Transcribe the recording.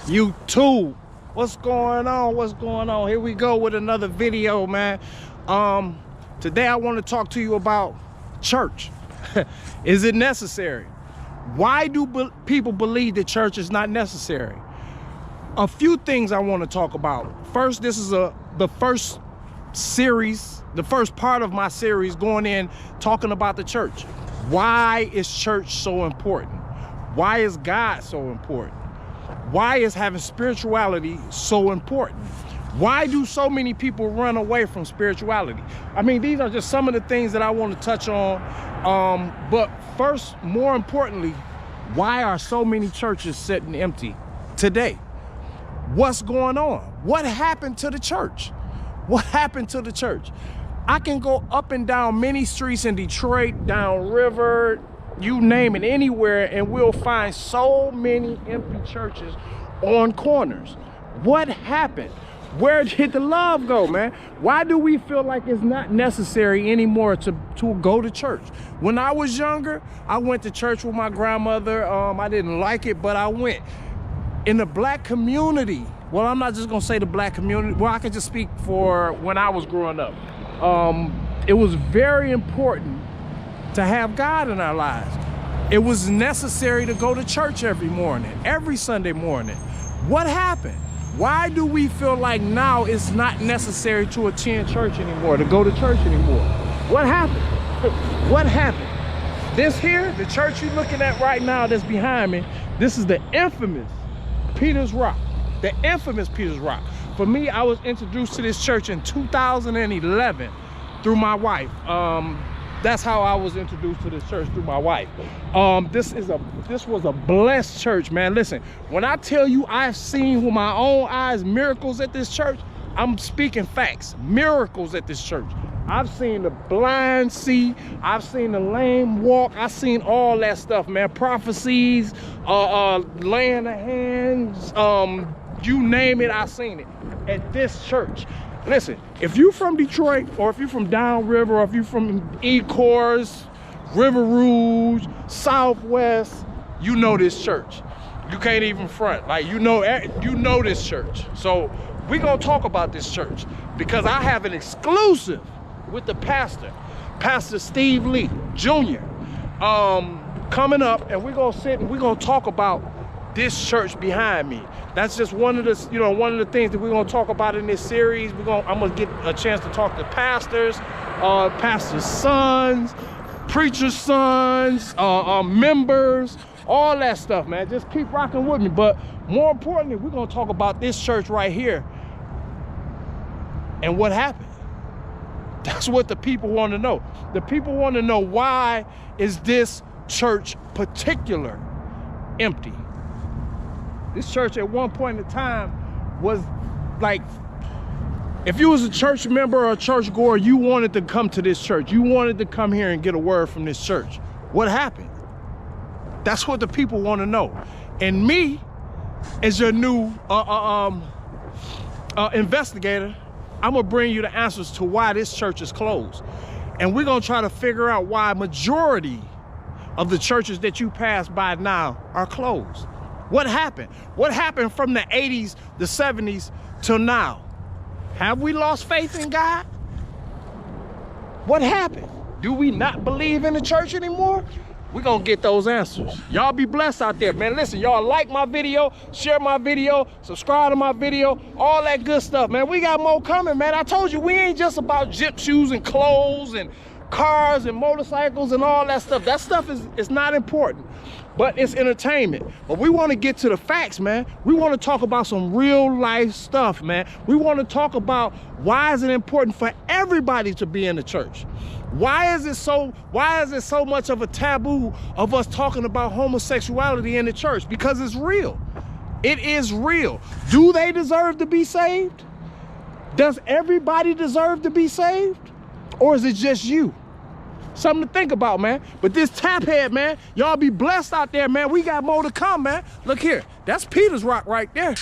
YouTube, what's going on? Here we go with another video, man. Today I want to talk to you about church. Is it necessary? Why do people believe that church is not necessary? A few things I want to talk about. First, this is the first series, the first part of my series going in talking about the church. Why is church so important? Why is God so important? Why is having spirituality so important? Why do so many people run away from spirituality? I mean, these are just some of the things that I want to touch on. But first, more importantly, why are so many churches sitting empty today? What's going on? What happened to the church? What happened to the church? I can go up and down many streets in Detroit, down River, you name it, anywhere, and we'll find so many empty churches on corners. What happened? Where did the love go, man? Why do we feel like it's not necessary anymore to go to church? When I was younger, I went to church with my grandmother. I didn't like it, but I went. In the black community, well, I'm not just gonna say the black community, well, I can just speak for when I was growing up. It was very important to have God in our lives. It was necessary to go to church every morning, every Sunday morning. What happened? Why do we feel like now it's not necessary to attend church anymore, to go to church anymore? What happened? What happened? This here, the church you're looking at right now that's behind me, this is the infamous Peters Rock. The infamous Peters Rock. For me, I was introduced to this church in 2011 through my wife. That's how I was introduced to this church, through my wife. This was a blessed church, man. Listen, when I tell you I've seen with my own eyes miracles at this church, I'm speaking facts. Miracles at this church. I've seen the blind see, I've seen the lame walk, I've seen all that stuff, man. Prophecies, laying of hands, you name it, I've seen it at this church. Listen, if you from Detroit, or if you're from downriver, or if you're from Ecorse, River Rouge, Southwest, you know this church. You can't even front. Like, you know this church. So we're gonna talk about this church because I have an exclusive with the pastor, Pastor Steve Lee Jr. Coming up, and we're gonna sit and we're gonna talk about this church behind me. That's just one of the, one of the things that we're gonna talk about in this series. I'm gonna get a chance to talk to pastors, pastors' sons, preachers' sons, members, all that stuff, man. Just keep rocking with me. But more importantly, we're gonna talk about this church right here and what happened. That's what the people want to know. The people want to know, why is this church particular empty? This church at one point in time was like, if you was a church member or a church goer, you wanted to come to this church. You wanted to come here and get a word from this church. What happened? That's what the people want to know. And me, as your new investigator, I'm gonna bring you the answers to why this church is closed. And we're gonna try to figure out why majority of the churches that you pass by now are closed. What happened? What happened from the 80s, the 70s till now? Have we lost faith in God? What happened? Do we not believe in the church anymore? We're gonna get those answers. Y'all be blessed out there, man. Listen, y'all like my video, share my video, subscribe to my video, all that good stuff, man. We got more coming, man. I told you, we ain't just about gym shoes and clothes and cars and motorcycles and all that stuff. That stuff is not important, but it's entertainment. But we want to get to the facts, man. We want to talk about some real life stuff, man. We want to talk about, why is it important for everybody to be in the church? Why is it so much of a taboo of us talking about homosexuality in the church? Because it's real. It is real. Do they deserve to be saved? Does everybody deserve to be saved? Or is it just you? Something to think about, man. But this tap head, man, y'all be blessed out there, man. We got more to come, man. Look here, that's Peters Rock right there.